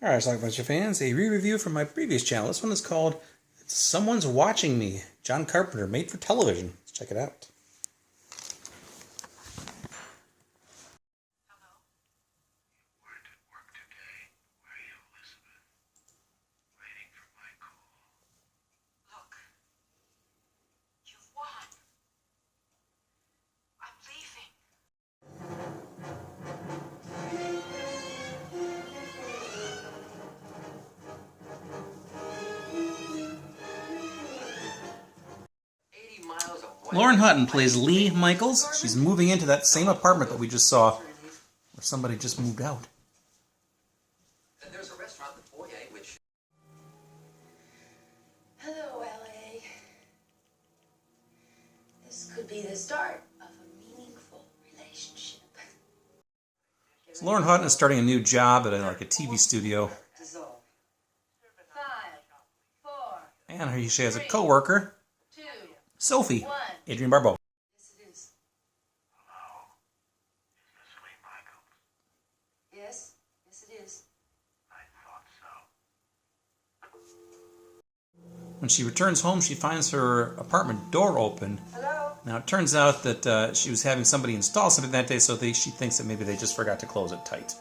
Alright, Schlockmeister fans, a re-review from my previous channel. This one is called Someone's Watching Me. John Carpenter, made for television. Let's check it out. Hello? You weren't at work today, were you, Elizabeth? Waiting for my call. Look, you've won. I'm leaving. Lauren Hutton plays Lee Michaels. She's moving into that same apartment that we just saw, where somebody just moved out. There's a restaurant, the Foyer, which... Hello, LA. This could be the start of a meaningful relationship. So Lauren Hutton is starting a new job at a TV studio. 5, 4, And she has a co-worker, 2, Sophie, 1. Adrienne Barbeau. Yes, it is. Hello? Is this Lee Michaels? Yes, yes, it is. I thought so. When she returns home, she finds her apartment door open. Hello? Now, it turns out that she was having somebody install something that day, so she thinks that maybe they just forgot to close it tight.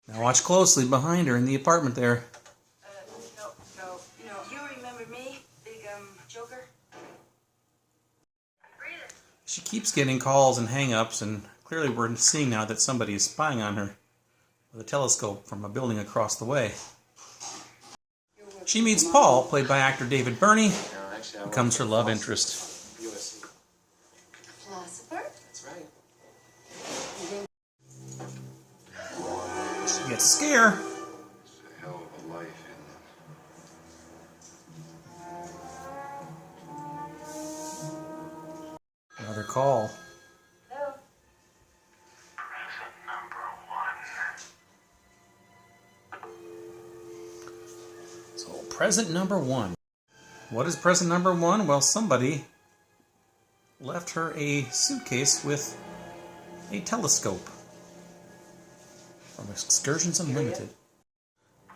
Now, watch closely behind her in the apartment there. No. You remember me? Big, Joker? She keeps getting calls and hang-ups, and clearly we're seeing now that somebody is spying on her with a telescope from a building across the way. She meets Paul, played by actor David Burney, becomes her love interest. Philosopher? That's right. She gets a scare. It's a hell of a life, isn't it? Another call. Hello? Present number 1. So, present number 1. What is present number 1? Well, somebody left her a suitcase with a telescope from Excursions Unlimited.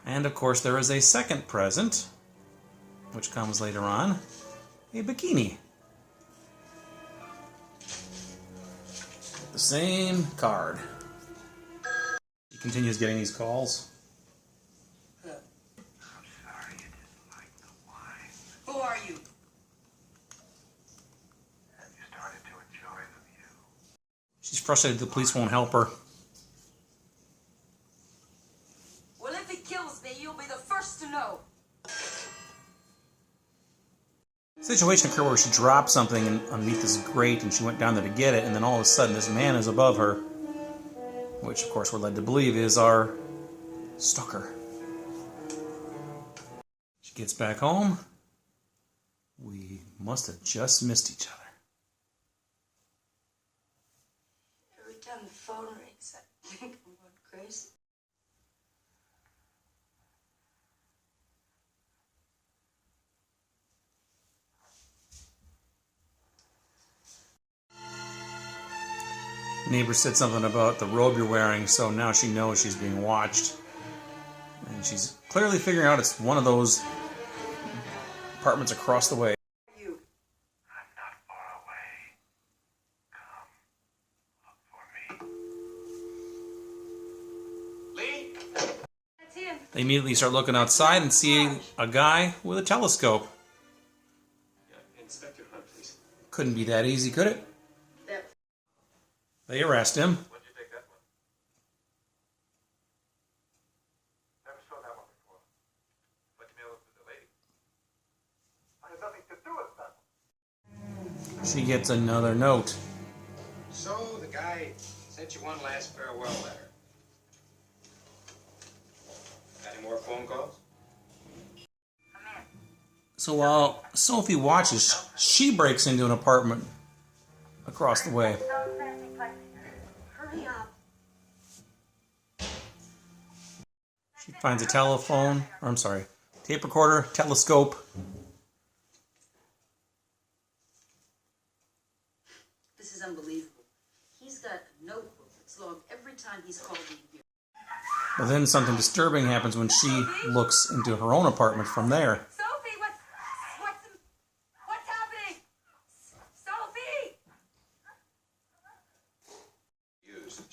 And, of course, there is a second present, which comes later on, a bikini. The same card. He continues getting these calls. I'm sorry you didn't like the wine. Who are you? Have you started to enjoy the view? She's frustrated the police won't help her. Well, if it kills me, you'll be the first to know. Situation occurred where she dropped something underneath this grate and she went down there to get it, and then all of a sudden this man is above her, which of course we're led to believe is our stalker. She gets back home. We must have just missed each other. Every time the phone rings, I think I'm going crazy. Neighbor said something about the robe you're wearing, so now she knows she's being watched. And she's clearly figuring out it's one of those apartments across the way. You. I'm not far away. Come, look for me. Lee? That's him. They immediately start looking outside and see a guy with a telescope. Yeah, Inspector Hunt, please. Couldn't be that easy, could it? They arrest him. When'd you take that one? Never saw that one before. What'd you mail it to the lady? I had nothing to do with that one. She gets another note. So, the guy sent you one last farewell letter. Got any more phone calls? So while Sophie watches, she breaks into an apartment across the way. Hurry up. She finds a telephone, or I'm sorry, tape recorder, telescope. This is unbelievable. He's got a notebook that's logged every time he's called me here. But then something disturbing happens when she looks into her own apartment from there. Sophie, what's happening? Sophie!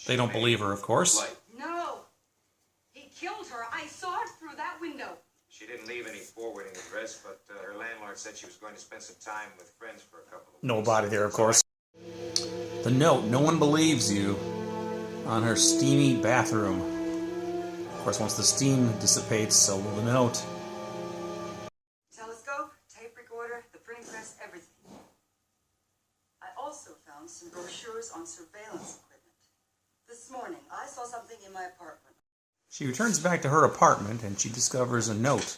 They don't believe her, of course. No. He killed her. I saw it through that window. She didn't leave any forwarding address, but her landlord said she was going to spend some time with friends for a couple of No weeks. body there, of course. The note, no one believes you, on her steamy bathroom. Of course, once the steam dissipates, so will the note. Telescope, tape recorder, the printing press, everything. I also found some brochures on surveillance equipment. This morning, I saw something in my apartment. She returns back to her apartment and she discovers a note.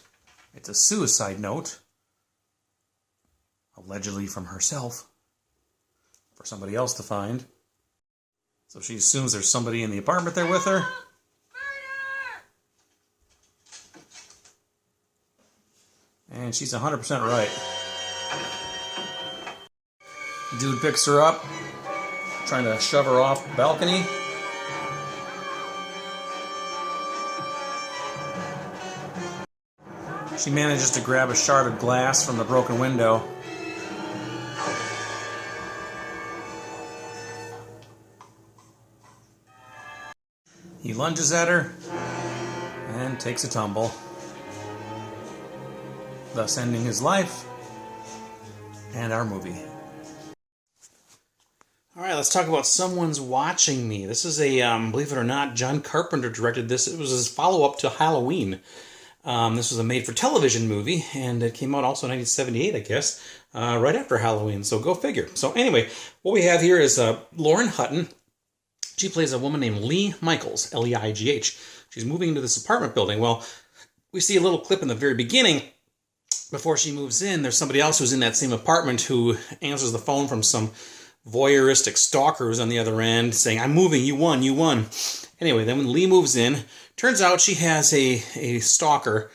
It's a suicide note, allegedly from herself, for somebody else to find. So she assumes there's somebody in the apartment there with her. Murder! And she's 100% right. Dude picks her up, trying to shove her off the balcony. She manages to grab a shard of glass from the broken window. He lunges at her and takes a tumble, thus ending his life and our movie. All right, let's talk about Someone's Watching Me. This is a, believe it or not, John Carpenter directed this. It was his follow-up to Halloween. This was a made-for-television movie, and it came out also in 1978, I guess, right after Halloween, so go figure. So anyway, what we have here is Lauren Hutton. She plays a woman named Lee Michaels, L-E-I-G-H. She's moving into this apartment building. Well, we see a little clip in the very beginning. Before she moves in, there's somebody else who's in that same apartment who answers the phone from some voyeuristic stalkers on the other end saying, "I'm moving, you won, you won." Anyway, then when Lee moves in, turns out she has a stalker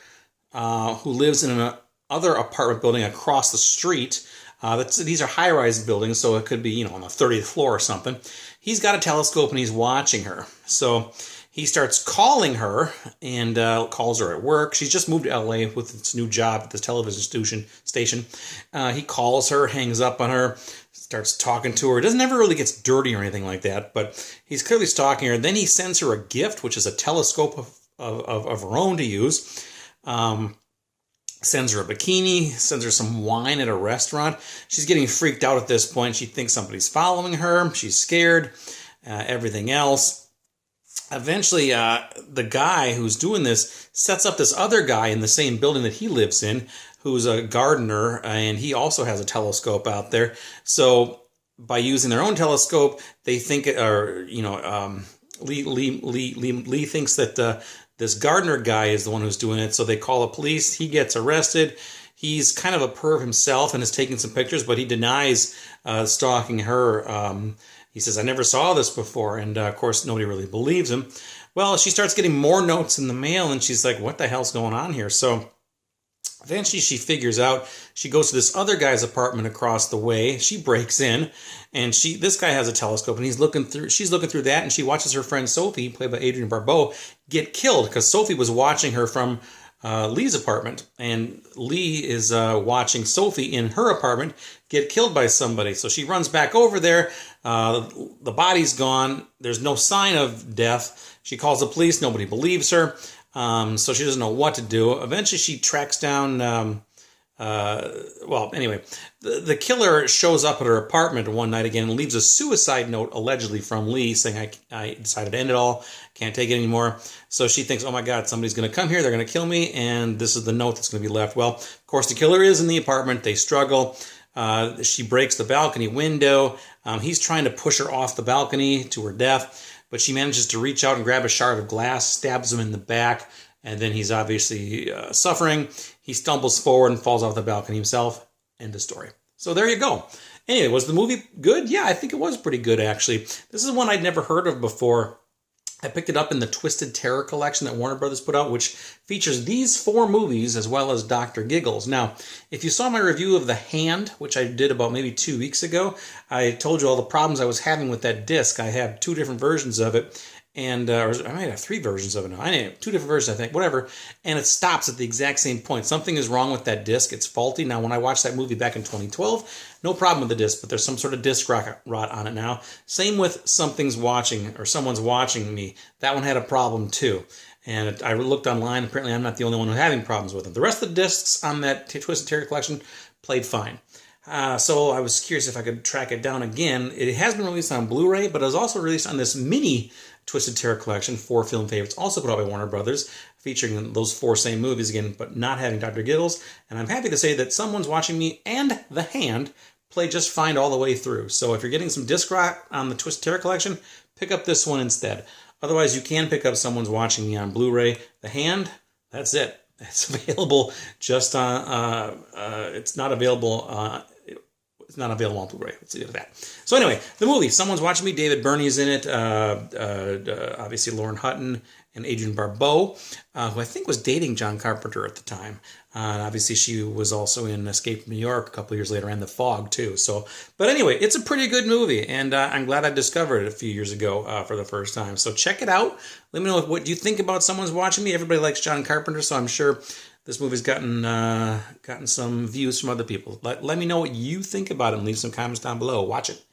who lives in another apartment building across the street. These are high-rise buildings, so it could be, on the 30th floor or something. He's got a telescope and he's watching her. So he starts calling her and calls her at work. She's just moved to LA with its new job at the television station. He calls her, hangs up on her, starts talking to her. It doesn't ever really get dirty or anything like that, but he's clearly stalking her. Then he sends her a gift, which is a telescope of her own to use. Sends her a bikini, sends her some wine at a restaurant. She's getting freaked out at this point. She thinks somebody's following her. She's scared, everything else. Eventually, the guy who's doing this sets up this other guy in the same building that he lives in, who's a gardener, and he also has a telescope out there. So by using their own telescope, they think, Lee thinks that this gardener guy is the one who's doing it, so they call the police. He gets arrested. He's kind of a perv himself and is taking some pictures, but he denies stalking her. He says, "I never saw this before," and of course, nobody really believes him. Well, she starts getting more notes in the mail, and she's like, what the hell's going on here? So eventually she figures out, she goes to this other guy's apartment across the way. She breaks in, and this guy has a telescope, and she's looking through that, and she watches her friend Sophie, played by Adrienne Barbeau, get killed, because Sophie was watching her from Lee's apartment, and Lee is watching Sophie in her apartment get killed by somebody. So she runs back over there. The body's gone. There's no sign of death. She calls the police. Nobody believes her. So she doesn't know what to do. Eventually she tracks down, the killer shows up at her apartment one night again and leaves a suicide note allegedly from Lee saying, I decided to end it all, can't take it anymore. So she thinks, oh my God, somebody's going to come here, they're going to kill me, and this is the note that's going to be left. Well, of course, the killer is in the apartment. They struggle. She breaks the balcony window. He's trying to push her off the balcony to her death, but she manages to reach out and grab a shard of glass, stabs him in the back, and then he's obviously suffering. He stumbles forward and falls off the balcony himself. End of story. So there you go. Anyway, was the movie good? Yeah, I think it was pretty good, actually. This is one I'd never heard of before. I picked it up in the Twisted Terror collection that Warner Brothers put out, which features these 4 movies as well as Dr. Giggles. Now, if you saw my review of The Hand, which I did about maybe 2 weeks ago, I told you all the problems I was having with that disc. I have 2 different versions of it, and or I might have 3 versions of it now. I know 2 different versions, I think, whatever. And it stops at the exact same point. Something is wrong with that disc. It's faulty. Now, when I watched that movie back in 2012, no problem with the disc, but there's some sort of disc rot on it now. Same with Someone's Watching Me. That one had a problem too. And I looked online. Apparently, I'm not the only one who's having problems with it. The rest of the discs on that Twisted Terror collection played fine. So I was curious if I could track it down again. It has been released on Blu-ray, but it was also released on this mini Twisted Terror collection, 4 film favorites, also put out by Warner Brothers, featuring those 4 same movies again, but not having Dr. Giggles. And I'm happy to say that Someone's Watching Me and The Hand play just fine all the way through. So if you're getting some disc rot on the Twisted Terror collection, pick up this one instead. Otherwise, you can pick up Someone's Watching Me on Blu-ray. The Hand, that's it. It's available just on. It's not available. It's not available on Blu-ray. Let's leave it at that. So anyway, the movie, Someone's Watching Me. David Burney's in it. Obviously, Lauren Hutton and Adrienne Barbeau, who I think was dating John Carpenter at the time. And obviously, she was also in Escape from New York a couple of years later, and The Fog too. So, but anyway, it's a pretty good movie, and I'm glad I discovered it a few years ago for the first time. So check it out. Let me know what you think about Someone's Watching Me. Everybody likes John Carpenter, so I'm sure this movie's gotten some views from other people. Let me know what you think about it and leave some comments down below. Watch it.